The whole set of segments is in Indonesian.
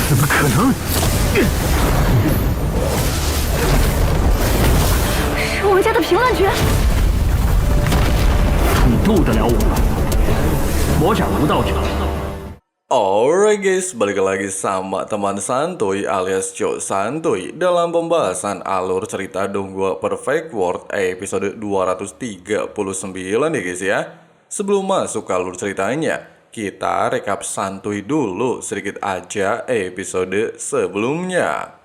怎么可能？是我们家的平乱诀。你渡得了我吗？魔斩无道者。 Alright guys, balik lagi sama teman santuy alias Cok Santuy dalam pembahasan alur cerita Donghua Perfect World episode 239 ya guys ya. Sebelum masuk ke alur ceritanya, kita rekap santuy dulu sedikit aja episode sebelumnya.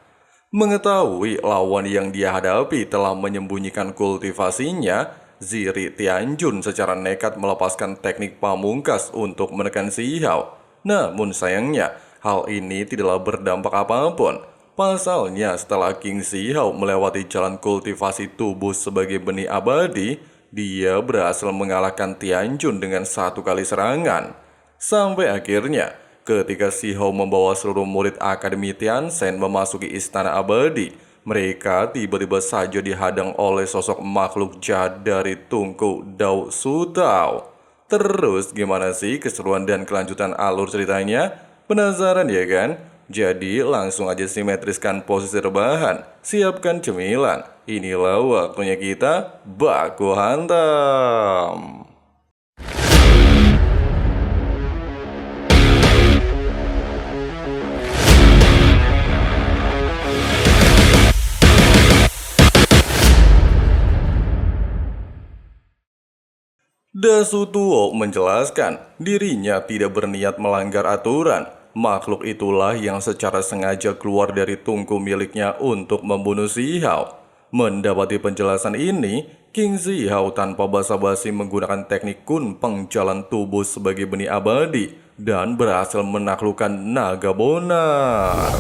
Mengetahui lawan yang dia hadapi telah menyembunyikan kultivasinya, Ziri Tianjun secara nekat melepaskan teknik pamungkas untuk menekan Si Hao. Namun sayangnya, hal ini tidaklah berdampak apapun. Pasalnya setelah King Si Hao melewati jalan kultivasi tubuh sebagai benih abadi, dia berhasil mengalahkan Tianjun dengan satu kali serangan. Sampai akhirnya, ketika Si Hao membawa seluruh murid Akademi Tiansen memasuki istana abadi, mereka tiba-tiba saja dihadang oleh sosok makhluk jahat dari Tungku Dao Sutao. Terus gimana sih keseruan dan kelanjutan alur ceritanya? Penasaran ya kan? Jadi langsung aja simetriskan posisi rebahan, siapkan cemilan. Inilah waktunya kita baku hantam. Dasutuo menjelaskan dirinya tidak berniat melanggar aturan. Makhluk itulah yang secara sengaja keluar dari tungku miliknya untuk membunuh Si Hao. Mendapati penjelasan ini, King Si Hao tanpa basa-basi menggunakan teknik kunpeng jalan tubuh sebagai benih abadi dan berhasil menaklukkan naga bonar.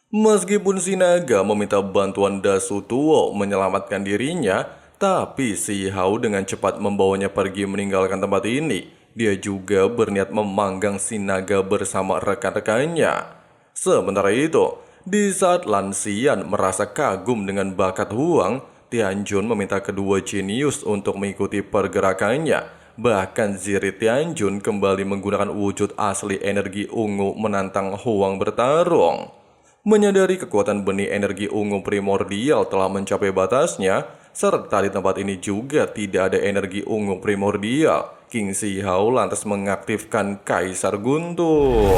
Meskipun si naga meminta bantuan Dasutuo menyelamatkan dirinya, tapi Si Hao dengan cepat membawanya pergi meninggalkan tempat ini. Dia juga berniat memanggang si naga bersama rekan-rekannya. Sementara itu, di saat Lan Xian merasa kagum dengan bakat Huang, Tianjun meminta kedua jenius untuk mengikuti pergerakannya. Bahkan Ziri Tianjun kembali menggunakan wujud asli energi ungu menantang Huang bertarung. Menyadari kekuatan benih energi ungu primordial telah mencapai batasnya, serta di tempat ini juga tidak ada energi ungu primordial, King Si Hao lantas mengaktifkan Kaisar Guntur.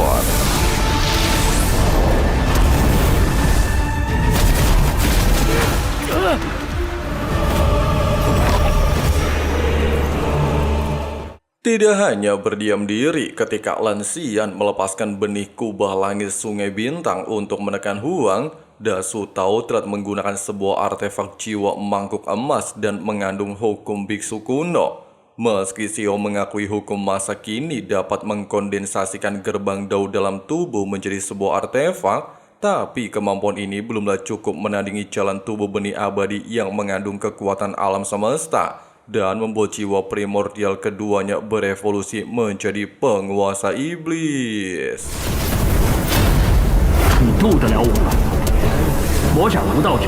Tidak hanya berdiam diri ketika Lan Xian melepaskan benih kubah langit Sungai Bintang untuk menekan Huang, Dasutao telah menggunakan sebuah artefak jiwa mangkuk emas dan mengandung hukum biksu kuno. Meski Xiao mengakui hukum masa kini dapat mengkondensasikan gerbang Dao dalam tubuh menjadi sebuah artefak, tapi kemampuan ini belumlah cukup menandingi jalan tubuh benih abadi yang mengandung kekuatan alam semesta dan membuat jiwa primordial keduanya berevolusi menjadi penguasa iblis. 你渡得了我吗？魔斩无道者。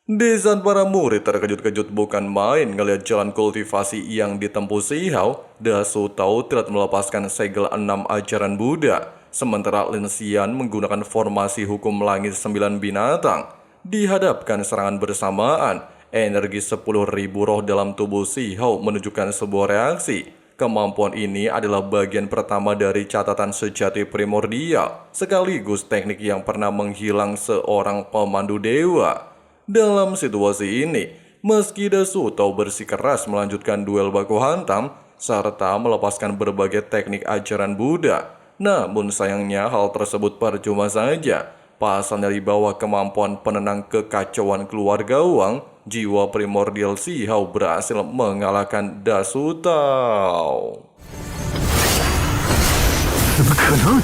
Desain para murid terkejut-kejut bukan main ngelihat jalan kultivasi yang ditempuh Si Hao. Dasutao telah melepaskan segel 6 ajaran Buddha, sementara Lin Xian menggunakan formasi hukum langit 9 binatang. Dihadapkan serangan bersamaan, energi 10.000 roh dalam tubuh Si Hao menunjukkan sebuah reaksi. Kemampuan ini adalah bagian pertama dari catatan sejati primordial, sekaligus teknik yang pernah menghilang seorang pemandu dewa. Dalam situasi ini, meski Dasutao bersikeras melanjutkan duel baku hantam, serta melepaskan berbagai teknik ajaran Buddha, namun sayangnya hal tersebut percuma saja. Pasalnya di bawah kemampuan penenang kekacauan keluarga Wang, jiwa primordial Si Hao berhasil mengalahkan Dasutao. 怎么可能？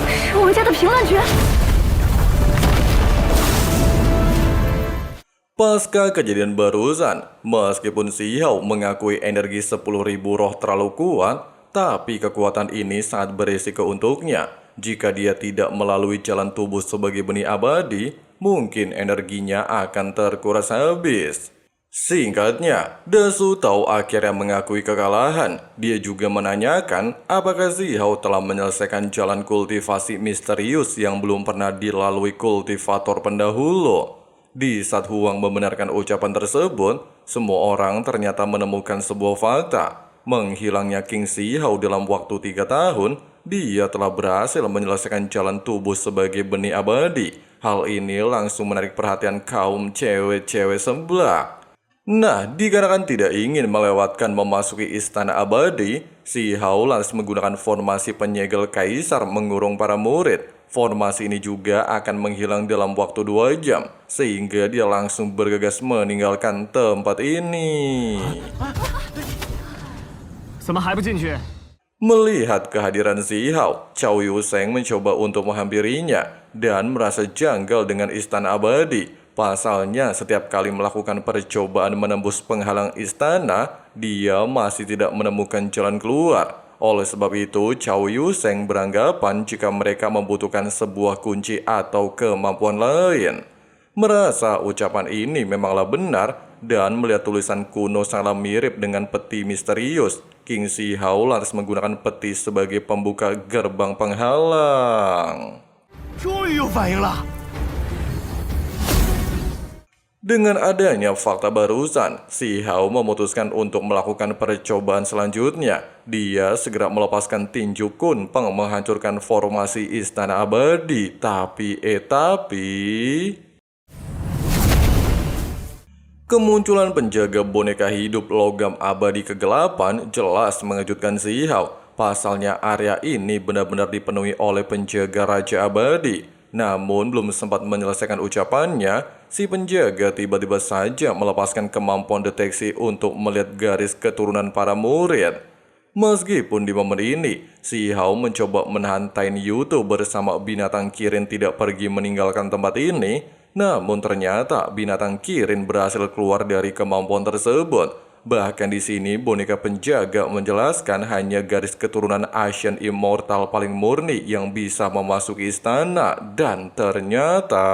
是我们家的平乱诀。 Pasca kejadian barusan, meskipun Si Hao mengakui energi 10.000 roh terlalu kuat, tapi kekuatan ini sangat berisiko untuknya. Jika dia tidak melalui jalan tubuh sebagai benih abadi, mungkin energinya akan terkuras habis. Singkatnya, Dasu Tao akhirnya mengakui kekalahan. Dia juga menanyakan apakah Zihao telah menyelesaikan jalan kultivasi misterius yang belum pernah dilalui kultivator pendahulu. Di saat Huang membenarkan ucapan tersebut, semua orang ternyata menemukan sebuah fakta. Menghilangnya King Zihao dalam waktu 3 tahun, dia telah berhasil menyelesaikan jalan tubuh sebagai benih abadi. Hal ini langsung menarik perhatian kaum cewek-cewek sebelah. Nah, dikarenakan tidak ingin melewatkan memasuki istana abadi, si Hao langsung menggunakan formasi penyegel kaisar mengurung para murid. Formasi ini juga akan menghilang dalam waktu 2 jam, sehingga dia langsung bergegas meninggalkan tempat ini. Melihat kehadiran Zihao, Cao Yuseng mencoba untuk menghampirinya dan merasa janggal dengan istana abadi. Pasalnya, setiap kali melakukan percobaan menembus penghalang istana, dia masih tidak menemukan jalan keluar. Oleh sebab itu, Cao Yuseng beranggapan jika mereka membutuhkan sebuah kunci atau kemampuan lain. Merasa ucapan ini memanglah benar, dan melihat tulisan kuno sangatlah mirip dengan peti misterius, King Zihao lantas menggunakan peti sebagai pembuka gerbang penghalang. Dengan adanya fakta barusan, si Hao memutuskan untuk melakukan percobaan selanjutnya. Dia segera melepaskan tinju Kunpeng menghancurkan formasi istana abadi. Tapi kemunculan penjaga boneka hidup logam abadi kegelapan jelas mengejutkan si Hao. Pasalnya area ini benar-benar dipenuhi oleh penjaga raja abadi. Namun belum sempat menyelesaikan ucapannya, si penjaga tiba-tiba saja melepaskan kemampuan deteksi untuk melihat garis keturunan para murid. Meskipun di momen ini, si Hao mencoba menahan Tainyu Yutu bersama binatang Kirin tidak pergi meninggalkan tempat ini, namun ternyata binatang Kirin berhasil keluar dari kemampuan tersebut. Bahkan di sini boneka penjaga menjelaskan hanya garis keturunan Asian Immortal paling murni yang bisa memasuki istana. Dan ternyata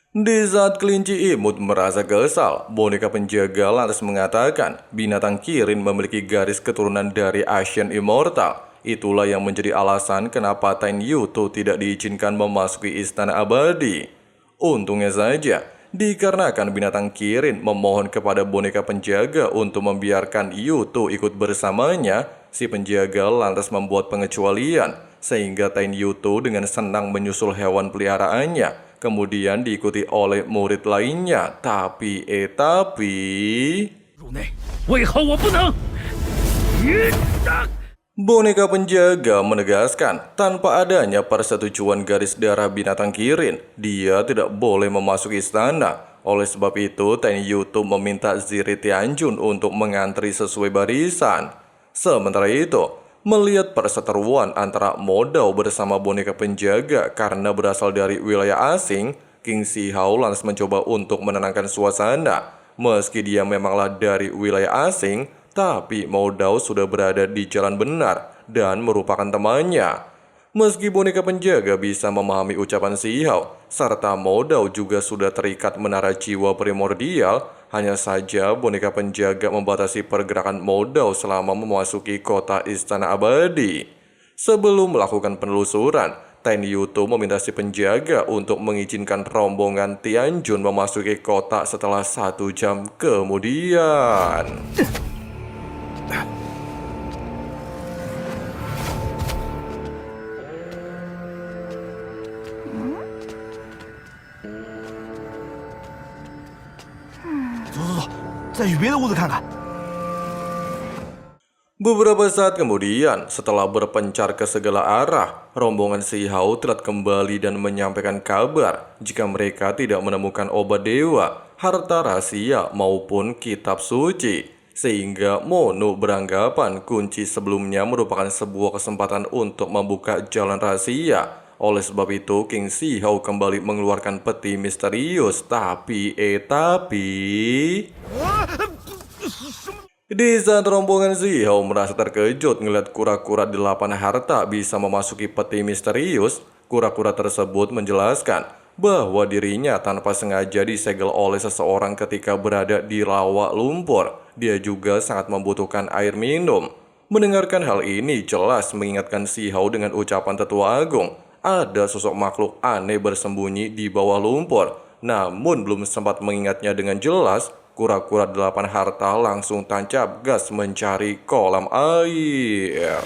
di saat kelinci imut merasa kesal, boneka penjaga lantas mengatakan binatang Kirin memiliki garis keturunan dari Asian Immortal. Itulah yang menjadi alasan kenapa Tainyu Yutu tidak diizinkan memasuki istana abadi. Untungnya saja, dikarenakan binatang Kirin memohon kepada boneka penjaga untuk membiarkan Yutu ikut bersamanya, si penjaga lantas membuat pengecualian, sehingga Tainyu Yutu dengan senang menyusul hewan peliharaannya, kemudian diikuti oleh murid lainnya. Tapi boneka penjaga menegaskan tanpa adanya persetujuan garis darah binatang Kirin, dia tidak boleh memasuki istana. Oleh sebab itu, Tainyu Yutu meminta Ziri Tianjun untuk mengantri sesuai barisan. Sementara itu, melihat perseteruan antara Modao bersama boneka penjaga karena berasal dari wilayah asing, King Zihao lantas mencoba untuk menenangkan suasana. Meski dia memanglah dari wilayah asing, tapi Modao sudah berada di jalan benar dan merupakan temannya. Meski boneka penjaga bisa memahami ucapan si Hao, serta Modao juga sudah terikat menara jiwa primordial, hanya saja boneka penjaga membatasi pergerakan Modao selama memasuki kota istana abadi. Sebelum melakukan penelusuran, Tainyu Yutu meminta si penjaga untuk mengizinkan rombongan Tianjun memasuki kota setelah 1 jam kemudian. Beberapa saat kemudian, setelah berpencar ke segala arah, rombongan si Hao telah kembali dan menyampaikan kabar jika mereka tidak menemukan obat dewa, harta rahasia maupun kitab suci. Sehingga Mono beranggapan kunci sebelumnya merupakan sebuah kesempatan untuk membuka jalan rahasia. Oleh sebab itu, King Zihao kembali mengeluarkan peti misterius. Tapi di saat rombongan Zihao merasa terkejut melihat kura-kura 8 harta bisa memasuki peti misterius, kura-kura tersebut menjelaskan bahwa dirinya tanpa sengaja disegel oleh seseorang ketika berada di rawa lumpur. Dia juga sangat membutuhkan air minum. Mendengarkan hal ini jelas mengingatkan Si Hao dengan ucapan Tetua Agung. Ada sosok makhluk aneh bersembunyi di bawah lumpur. Namun belum sempat mengingatnya dengan jelas, kura-kura 8 harta langsung tancap gas mencari kolam air.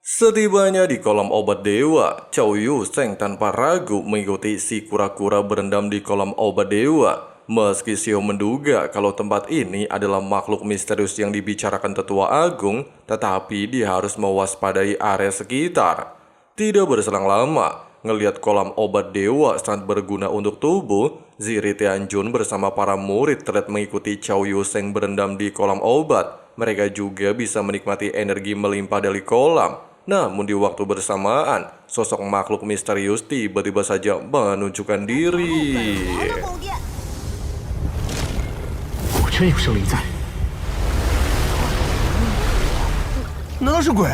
Setibanya di kolam obat dewa, Chow Yuseng tanpa ragu mengikuti si kura-kura berendam di kolam obat dewa. Meski Xiao menduga kalau tempat ini adalah makhluk misterius yang dibicarakan Tetua Agung, tetapi dia harus mewaspadai area sekitar. Tidak berselang lama, ngelihat kolam obat dewa sangat berguna untuk tubuh, Ziri Tianjun bersama para murid terlihat mengikuti Chow Yuseng berendam di kolam obat. Mereka juga bisa menikmati energi melimpah dari kolam. Namun di waktu bersamaan, sosok makhluk misterius tiba-tiba saja menunjukkan diri. 果真有生灵在。难道是鬼？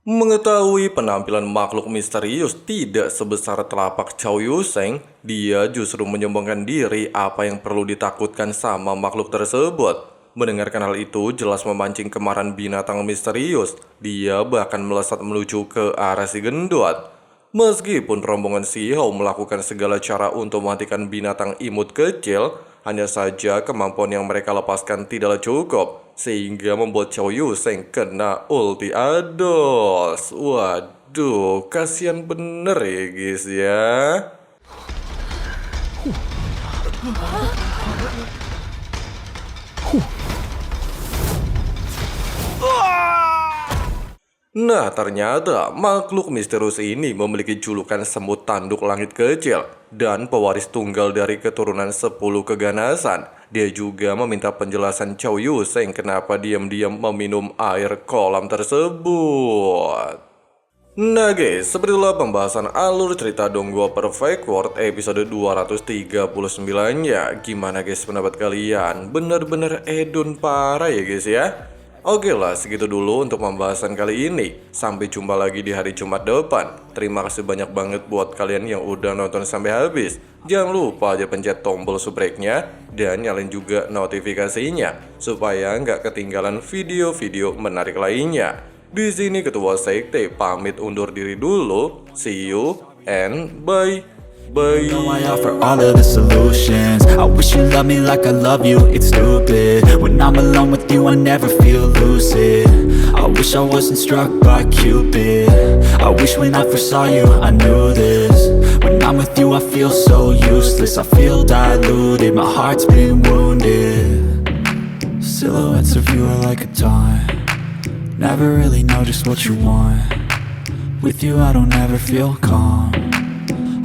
Mengetahui penampilan makhluk misterius tidak sebesar telapak Chow Yuseng, dia justru menyombongkan diri apa yang perlu ditakutkan sama makhluk tersebut. Mendengarkan hal itu jelas memancing kemarahan binatang misterius. Dia bahkan melesat menuju ke arah si gendut. Meskipun rombongan Si Hao melakukan segala cara untuk mematikan binatang imut kecil, hanya saja kemampuan yang mereka lepaskan tidaklah cukup, sehingga membuat Chow Yuseng kena ulti ados. Waduh, kasihan bener ya guys ya. Nah, ternyata makhluk misterius ini memiliki julukan semut tanduk langit kecil dan pewaris tunggal dari keturunan 10 keganasan. Dia juga meminta penjelasan Chow Yuseng kenapa diam-diam meminum air kolam tersebut. Nah guys, seperti itulah pembahasan alur cerita Donghua Perfect World episode 239-nya. Gimana guys pendapat kalian? Bener-bener edun parah ya guys ya? Oke lah, segitu dulu untuk pembahasan kali ini. Sampai jumpa lagi di hari Jumat depan. Terima kasih banyak banget buat kalian yang udah nonton sampai habis. Jangan lupa aja pencet tombol subscribe-nya dan nyalain juga notifikasinya supaya nggak ketinggalan video-video menarik lainnya. Di sini Ketua Sekte pamit undur diri dulu. See you and bye. Bye. know I offer all of the solutions. I wish you loved me like I love you, it's stupid. When I'm alone with you, I never feel lucid. I wish I wasn't struck by Cupid. I wish when I first saw you, I knew this. When I'm with you, I feel so useless. I feel diluted, my heart's been wounded. Silhouettes of you are like a taunt. Never really know just what you want. With you, I don't ever feel calm.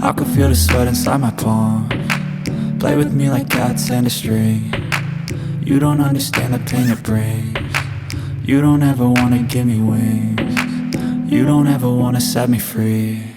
I can feel the sweat inside my palms. Play with me like cats and a string. You don't understand the pain it brings. You don't ever wanna give me wings. You don't ever wanna set me free.